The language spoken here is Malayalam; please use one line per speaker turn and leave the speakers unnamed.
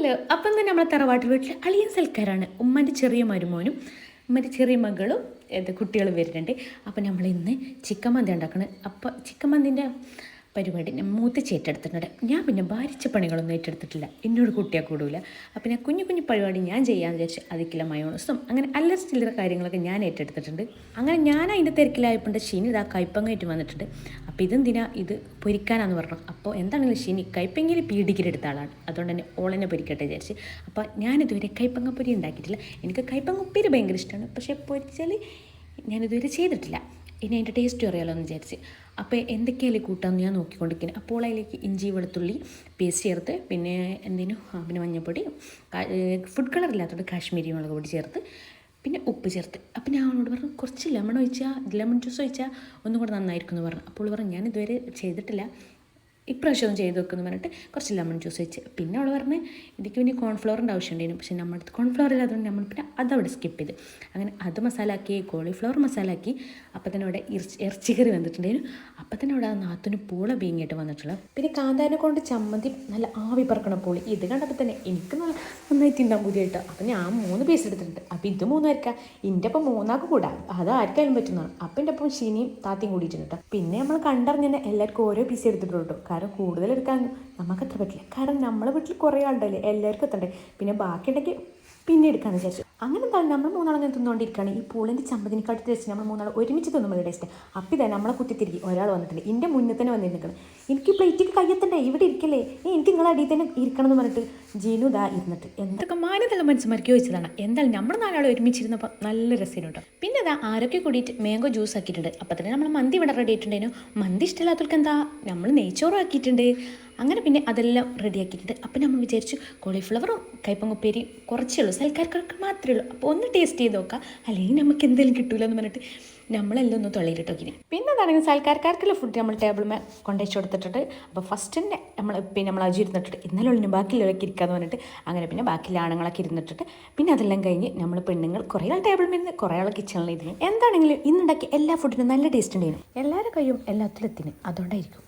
ഹലോ. അപ്പം തന്നെ നമ്മളെ തറവാട്ട് വീട്ടിൽ അളിയൻ സൽക്കാരാണ്. ഉമ്മൻ്റെ ചെറിയ മരുമോനും ഉമ്മൻ്റെ ചെറിയ മകളും കുട്ടികളും വരുന്നുണ്ട്. അപ്പം നമ്മൾ ഇന്ന് ചിക്കൻ മന്തി ഉണ്ടാക്കണം. അപ്പോൾ ചിക്കൻ മന്തിൻ്റെ പരിപാടി ഞാൻ മൂത്തച്ചി ഏറ്റെടുത്തിട്ടുണ്ട്. ഞാൻ പിന്നെ ഭാരിച്ച പണികളൊന്നും ഏറ്റെടുത്തിട്ടില്ല, എന്നോട് കുട്ടിയെ കൂടൂല. അപ്പം ഞാൻ കുഞ്ഞു കുഞ്ഞു പരിപാടി ഞാൻ ചെയ്യാമെന്ന് വിചാരിച്ച് അതിക്കില്ല മയോണസും അങ്ങനെ അല്ലറ ചില്ലറ കാര്യങ്ങളൊക്കെ ഞാൻ ഏറ്റെടുത്തിട്ടുണ്ട്. അങ്ങനെ ഞാൻ അതിൻ്റെ തിരക്കിലായപ്പോൾ ഷീനി ഇതാ കയ്പങ്ങായിട്ട് വന്നിട്ടുണ്ട്. അപ്പോൾ ഇതെന്തിനാ ഇത് പൊരിക്കാനാന്ന് പറഞ്ഞു. അപ്പോൾ എന്താണെങ്കിലും ഷീനി കയ്പെങ്കിൽ പീഡിക്കൽ എടുത്ത ആളാണ്, അതുകൊണ്ട് തന്നെ ഓളെന്നെ പൊരിക്കട്ടെ വിചാരിച്ച്. അപ്പോൾ ഞാനിതുവരെ കയ്പങ്ങ പൊരി ഉണ്ടാക്കിയിട്ടില്ല. എനിക്ക് കയ്പങ്ങ ഉപ്പേരി ഭയങ്കര ഇഷ്ടമാണ്, പക്ഷേ പൊരിച്ചാൽ ഞാനിതുവരെ ചെയ്തിട്ടില്ല. ഇനി അതിൻ്റെ ടേസ്റ്റ് അറിയാമല്ലോ എന്ന് വിചാരിച്ച്. അപ്പോൾ എന്തൊക്കെയായാലും കൂട്ടാമെന്ന് ഞാൻ നോക്കിക്കൊണ്ടിരിക്കുന്നത്. അപ്പോൾ അതിലേക്ക് ഇഞ്ചി വെളുത്തുള്ളി പേസ്റ്റ് ചേർത്ത്, പിന്നെ പിന്നെ മഞ്ഞൾപ്പൊടി, ഫുഡ് കളർ ഇല്ലാത്തതുകൊണ്ട് കാശ്മീരി മുളക് പൊടി ചേർത്ത്, പിന്നെ ഉപ്പ് ചേർത്ത്. അപ്പോൾ ഞാൻ അവളോട് പറഞ്ഞു കുറച്ച് ലെമൺ ജ്യൂസ് ഒഴിച്ചാൽ ഒന്നും കൂടെ നന്നായിരിക്കും എന്ന് പറഞ്ഞു. അപ്പോൾ പറഞ്ഞു ഞാൻ ഇതുവരെ ചെയ്തിട്ടില്ല, ഇപ്രാവശ്യം ഒന്ന് ചെയ്ത് വെക്കുമെന്ന് പറഞ്ഞിട്ട് കുറച്ച് ലെമൺ ജ്യൂസ് വെച്ച്. പിന്നെ അവൾ പറഞ്ഞ് ഇതിക്ക് പിന്നെ കോൺഫ്ലവറിൻ്റെ ആവശ്യം ഉണ്ടായിരുന്നു, പക്ഷേ നമ്മുടെ അടുത്ത് കോൺഫ്ലവർ ഇല്ലാത്തതുകൊണ്ട് നമ്മൾ പിന്നെ അതവിടെ സ്കിപ്പ് ചെയ്ത് അങ്ങനെ അത് മസാലാക്കി കോളിഫ്ലവർ മസാലാക്കി. അപ്പം തന്നെ അവിടെ ഇറച്ചിക്കറി വന്നിട്ടുണ്ടായിരുന്നു. അപ്പം തന്നെ അവിടെ നാത്തിന് പൂള ബീങ്ങിയിട്ട് വന്നിട്ടുള്ളത്. പിന്നെ കാന്താനെ കൊണ്ട് ചമ്മന്തി നല്ല ആവി പറക്കണ പൂളി. ഇത് കണ്ടപ്പോൾ തന്നെ എനിക്ക് നന്നായി തിന്നാൻ പുതിയായിട്ട്. അപ്പം ഞാൻ 3 പീസ് എടുത്തിട്ടുണ്ട്. അപ്പം ഇത് 3 ആയിരിക്കാം, എൻ്റെ ഒപ്പം 3 കൂടാ, അത് ആർക്കായാലും പറ്റുന്നതാണ്. അപ്പം എൻ്റെ ഒപ്പം ഷീനിയും താത്തയും കൂടിയിട്ടുണ്ട് കേട്ടോ. പിന്നെ നമ്മൾ കണ്ടറിഞ്ഞ് എല്ലാവർക്കും ഓരോ പീസ് എടുത്തിട്ടുള്ളൂ കേട്ടോ. കാരണം കൂടുതൽ എടുക്കാൻ നമുക്കത്ര പറ്റില്ല, കാരണം നമ്മളെ വീട്ടിൽ കുറേ ആളുണ്ടല്ലേ, എല്ലാവർക്കും എത്തണ്ടേ. പിന്നെ ബാക്കിയുണ്ടെങ്കിൽ പിന്നെ എടുക്കാമെന്ന് വിചാരിച്ചു. അങ്ങനെ എന്താണ് നമ്മൾ 3 അങ്ങനെ തിന്നുകൊണ്ടിരിക്കുകയാണ്. ഈ പൂളിൻ്റെ ചമ്മന്തിനെക്കാട്ടി ടേസ്റ്റ് നമ്മൾ 3 ഒരുമിച്ച് തിന്നുമ്പോൾ ടേസ്റ്റ്. അപ്പം ഇതാ നമ്മളെ കുത്തിത്തിരികി ഒരാൾ വന്നിട്ടുണ്ട്, എൻ്റെ മുന്നിൽ തന്നെ വന്നിരിക്കണം. എനിക്ക് പ്ലേറ്റിക്ക് കയ്യെത്തണ്ടേ, ഇവിടെ ഇരിക്കല്ലേ, എനിക്ക് നിങ്ങളെ അടിയിൽ തന്നെ ഇരിക്കണം എന്ന് പറഞ്ഞിട്ട് ജീനു ഇതാ ഇരുന്നിട്ട് എന്തൊക്കെ മാനതള്ള മനുഷ്യന്മാർക്ക് ചോദിച്ചതാണ്. എന്തായാലും നമ്മൾ 4 ആൾ ഒരുമിച്ചിരുന്നപ്പോൾ നല്ല രസം കേട്ടോ. പിന്നെ ഇതാ ആരൊക്കെ കൂടിയിട്ട് മാംഗോ ജ്യൂസ് ആക്കിയിട്ടുണ്ട്. അപ്പം തന്നെ നമ്മൾ മന്തി ഇവിടെ റെഡി ആയിട്ടുണ്ടായിരുന്നു. മന്തി ഇഷ്ടമില്ലാത്തവർക്ക് എന്താ നമ്മൾ നെയ്ച്ചോറും ആക്കിയിട്ടുണ്ട്. അങ്ങനെ പിന്നെ അതെല്ലാം റെഡിയാക്കിയിട്ടുണ്ട്. അപ്പം നമ്മൾ വിചാരിച്ചു കോളിഫ്ലവറും കയ്പങ്ങുപ്പേരി കുറച്ചേ ഉള്ളൂ, സൽക്കാർക്ക് മാത്രമേ ഉള്ളൂ. അപ്പോൾ ഒന്ന് ടേസ്റ്റ് ചെയ്ത് നോക്കാം, അല്ലെങ്കിൽ നമുക്ക് എന്തെങ്കിലും കിട്ടൂല എന്ന് പറഞ്ഞിട്ട് നമ്മളെല്ലാം ഒന്ന് തൊള്ളിയിട്ടോ. പിന്നെ അതാണെങ്കിൽ സൽക്കാർക്കാർക്കുള്ള ഫുഡ് നമ്മൾ ടേബിളിൽ കൊണ്ടുവച്ച് കൊടുത്തിട്ടുണ്ട്. അപ്പോൾ ഫസ്റ്റ് തന്നെ നമ്മൾ അജി ഇരുന്നിട്ട് ഇന്നലെ ഉള്ളിന് ബാക്കിയുള്ളവരൊക്കെ ഇരിക്കാന്ന് പറഞ്ഞിട്ട് അങ്ങനെ പിന്നെ ബാക്കിയുള്ള ആണുങ്ങളൊക്കെ ഇരുന്നിട്ടിട്ട് പിന്നെ അതെല്ലാം കഴിഞ്ഞ് നമ്മൾ പെണ്ണുങ്ങൾ കുറേ ആൾ ടേബിളിൽ ഇരുന്ന് കുറേ ആൾ കിച്ചണിൽ ഇരുന്ന്. എന്താണെങ്കിലും ഇന്നുണ്ടാക്കിയ എല്ലാ ഫുഡിനും നല്ല ടേസ്റ്റ് ഉണ്ടായിരുന്നു. എല്ലാവരും കയ്യും എല്ലാത്തിലെത്തിന്, അതുകൊണ്ടായിരിക്കും.